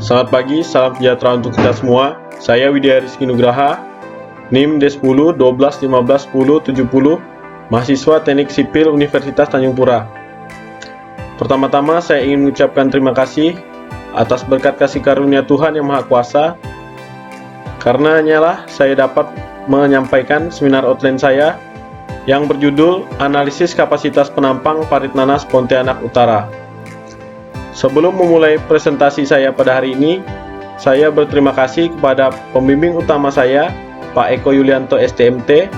Selamat pagi, salam sejahtera untuk kita semua. Saya Widya Rizky Nugraha, NIM D10 12 15 10 70, mahasiswa Teknik Sipil Universitas Tanjung Pura. Pertama-tama saya ingin mengucapkan terima kasih atas berkat kasih karunia Tuhan Yang Maha Kuasa. Karenanya lah saya dapat menyampaikan seminar outline saya yang berjudul Analisis Kapasitas Penampang Parit Nanas Pontianak Utara. Sebelum memulai presentasi saya pada hari ini, saya berterima kasih kepada pembimbing utama saya, Pak Eko Yulianto STMT,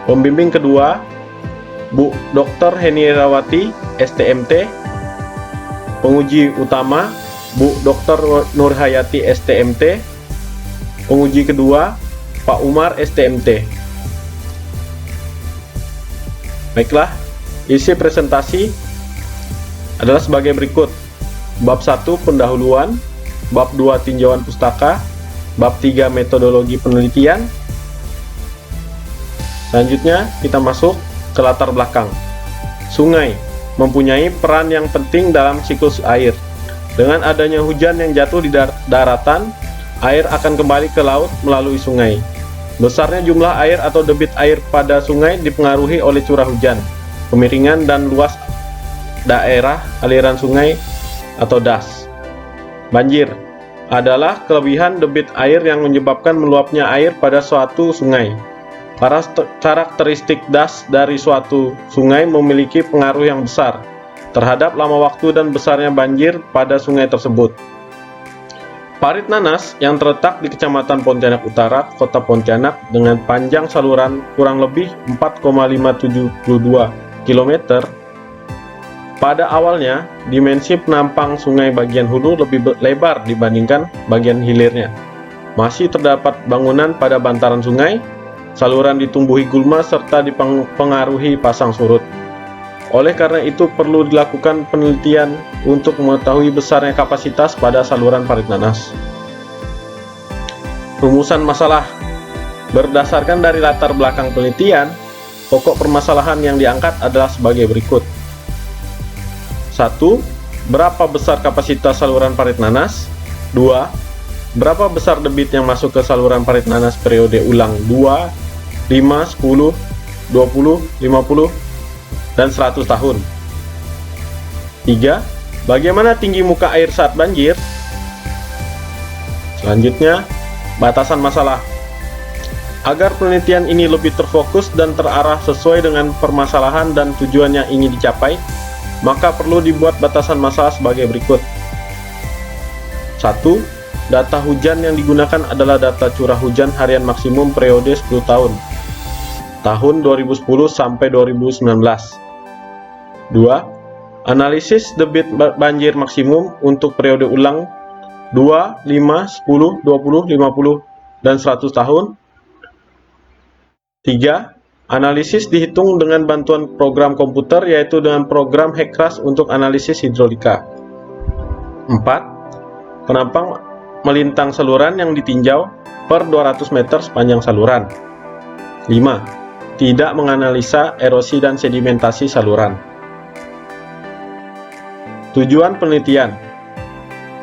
pembimbing kedua, Bu Dr. Heni Rawati STMT, penguji utama, Bu Dr. Nurhayati STMT, penguji kedua, Pak Umar STMT. Baiklah, isi presentasi adalah sebagai berikut. Bab 1 pendahuluan, bab 2 tinjauan pustaka, bab 3 metodologi penelitian. Selanjutnya kita masuk ke latar belakang. Sungai mempunyai peran yang penting dalam siklus air. Dengan adanya hujan yang jatuh di daratan, air akan kembali ke laut melalui sungai. Besarnya jumlah air atau debit air pada sungai dipengaruhi oleh curah hujan, kemiringan, dan luas daerah aliran sungai atau das. Banjir adalah kelebihan debit air yang menyebabkan meluapnya air pada suatu sungai. Karakteristik das dari suatu sungai memiliki pengaruh yang besar terhadap lama waktu dan besarnya banjir pada sungai tersebut. Parit Nanas yang terletak di Kecamatan Pontianak Utara, Kota Pontianak, dengan panjang saluran kurang lebih 4,572 km. Pada awalnya, dimensi penampang sungai bagian hulu lebih lebar dibandingkan bagian hilirnya. Masih terdapat bangunan pada bantaran sungai, saluran ditumbuhi gulma serta dipengaruhi pasang surut. Oleh karena itu perlu dilakukan penelitian untuk mengetahui besarnya kapasitas pada saluran parit nanas. Rumusan masalah. Berdasarkan dari latar belakang penelitian, pokok permasalahan yang diangkat adalah sebagai berikut. 1. Berapa besar kapasitas saluran parit nanas? 2. Berapa besar debit yang masuk ke saluran parit nanas periode ulang 2, 5, 10, 20, 50, dan 100 tahun. 3. Bagaimana tinggi muka air saat banjir? Selanjutnya, batasan masalah. Agar penelitian ini lebih terfokus dan terarah sesuai dengan permasalahan dan tujuan yang ingin dicapai, maka perlu dibuat batasan masalah sebagai berikut. 1. Data hujan yang digunakan adalah data curah hujan harian maksimum periode 10 tahun. Tahun 2010 sampai 2019. 2. Analisis debit banjir maksimum untuk periode ulang 2, 5, 10, 20, 50, dan 100 tahun. 3. Analisis dihitung dengan bantuan program komputer, yaitu dengan program HECRAS untuk analisis hidrolika. 4. Penampang melintang saluran yang ditinjau per 200 meter sepanjang saluran. 5. Tidak menganalisa erosi dan sedimentasi saluran. Tujuan penelitian.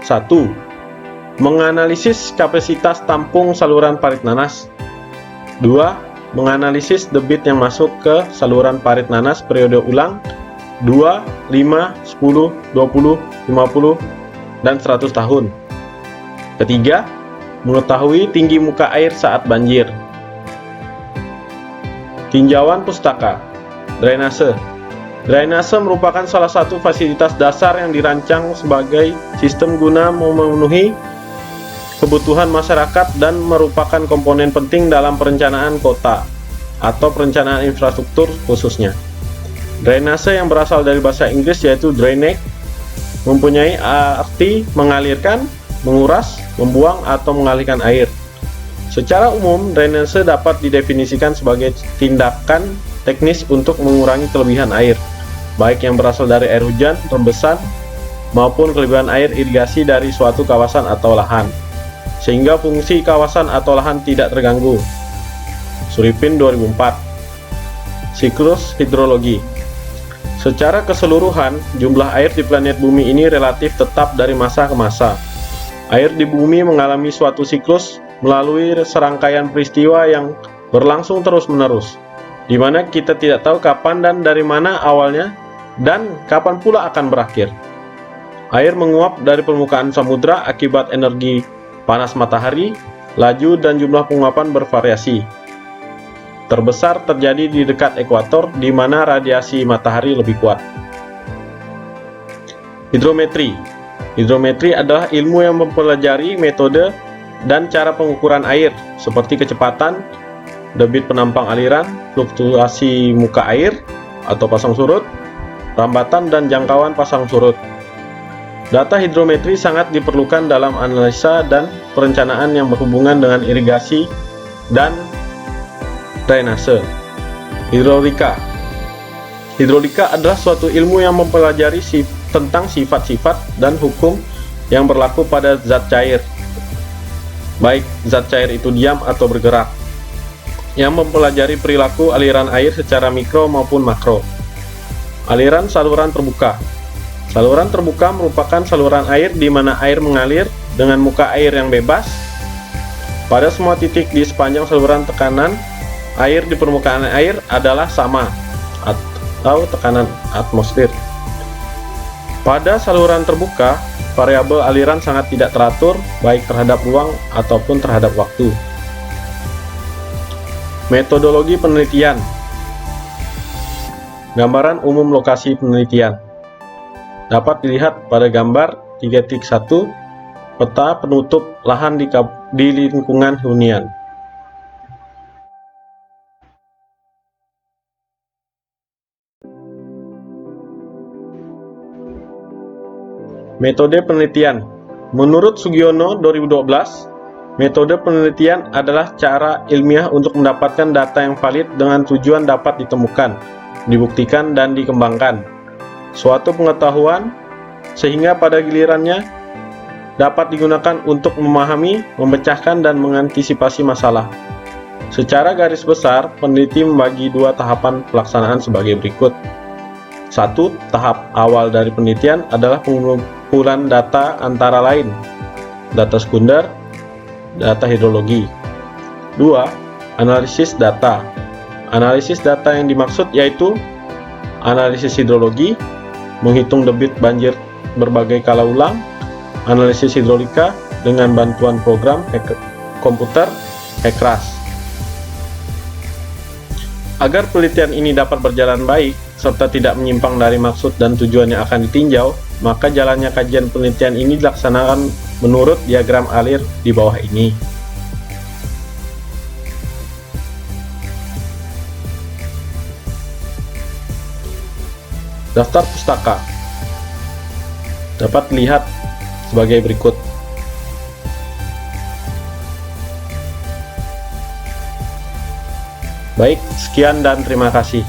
1. Menganalisis kapasitas tampung saluran parit nanas. 2. Menganalisis debit yang masuk ke saluran parit nanas periode ulang 2, 5, 10, 20, 50, dan 100 tahun. Ketiga, mengetahui tinggi muka air saat banjir. Tinjauan pustaka. Drainase. Drainase merupakan salah satu fasilitas dasar yang dirancang sebagai sistem guna memenuhi kebutuhan masyarakat dan merupakan komponen penting dalam perencanaan kota atau perencanaan infrastruktur khususnya. Drainase yang berasal dari bahasa Inggris yaitu drainage mempunyai arti mengalirkan, menguras, membuang, atau mengalihkan air. Secara umum, drainase dapat didefinisikan sebagai tindakan teknis untuk mengurangi kelebihan air, baik yang berasal dari air hujan, rembesan, maupun kelebihan air irigasi dari suatu kawasan atau lahan, sehingga fungsi kawasan atau lahan tidak terganggu. Suripin 2004. Siklus hidrologi. Secara keseluruhan, jumlah air di planet bumi ini relatif tetap dari masa ke masa. Air di bumi mengalami suatu siklus melalui serangkaian peristiwa yang berlangsung terus-menerus, di mana kita tidak tahu kapan dan dari mana awalnya dan kapan pula akan berakhir. Air menguap dari permukaan samudra akibat energi panas matahari, laju dan jumlah penguapan bervariasi. Terbesar terjadi di dekat ekuator, di mana radiasi matahari lebih kuat. Hidrometri. Hidrometri adalah ilmu yang mempelajari metode dan cara pengukuran air, seperti kecepatan, debit penampang aliran, fluktuasi muka air atau pasang surut, rambatan dan jangkauan pasang surut. Data hidrometri sangat diperlukan dalam analisa dan perencanaan yang berhubungan dengan irigasi dan drainase. Hidrolika. Hidrolika adalah suatu ilmu yang mempelajari tentang sifat-sifat dan hukum yang berlaku pada zat cair, baik zat cair itu diam atau bergerak, yang mempelajari perilaku aliran air secara mikro maupun makro. Aliran saluran terbuka. Saluran terbuka merupakan saluran air di mana air mengalir dengan muka air yang bebas pada semua titik di sepanjang saluran. Tekanan air di permukaan air adalah sama atau tekanan atmosfer. Pada saluran terbuka, variabel aliran sangat tidak teratur baik terhadap ruang ataupun terhadap waktu. Metodologi penelitian. Gambaran umum lokasi penelitian dapat dilihat pada gambar 3.1 peta penutup lahan di lingkungan hunian. Metode penelitian. Menurut Sugiono 2012, metode penelitian adalah cara ilmiah untuk mendapatkan data yang valid dengan tujuan dapat ditemukan, dibuktikan, dan dikembangkan suatu pengetahuan sehingga pada gilirannya dapat digunakan untuk memahami, memecahkan, dan mengantisipasi masalah. Secara garis besar, peneliti membagi dua tahapan pelaksanaan sebagai berikut. 1. Tahap awal dari penelitian adalah pengumpulan data antara lain data sekunder, data hidrologi. 2. Analisis data. Analisis data yang dimaksud yaitu analisis hidrologi, menghitung debit banjir berbagai kala ulang, analisis hidrolika dengan bantuan program komputer HECRAS. Agar penelitian ini dapat berjalan baik serta tidak menyimpang dari maksud dan tujuan yang akan ditinjau, maka jalannya kajian penelitian ini dilaksanakan menurut diagram alir di bawah ini. Daftar pustaka dapat dilihat sebagai berikut. Baik, sekian dan terima kasih.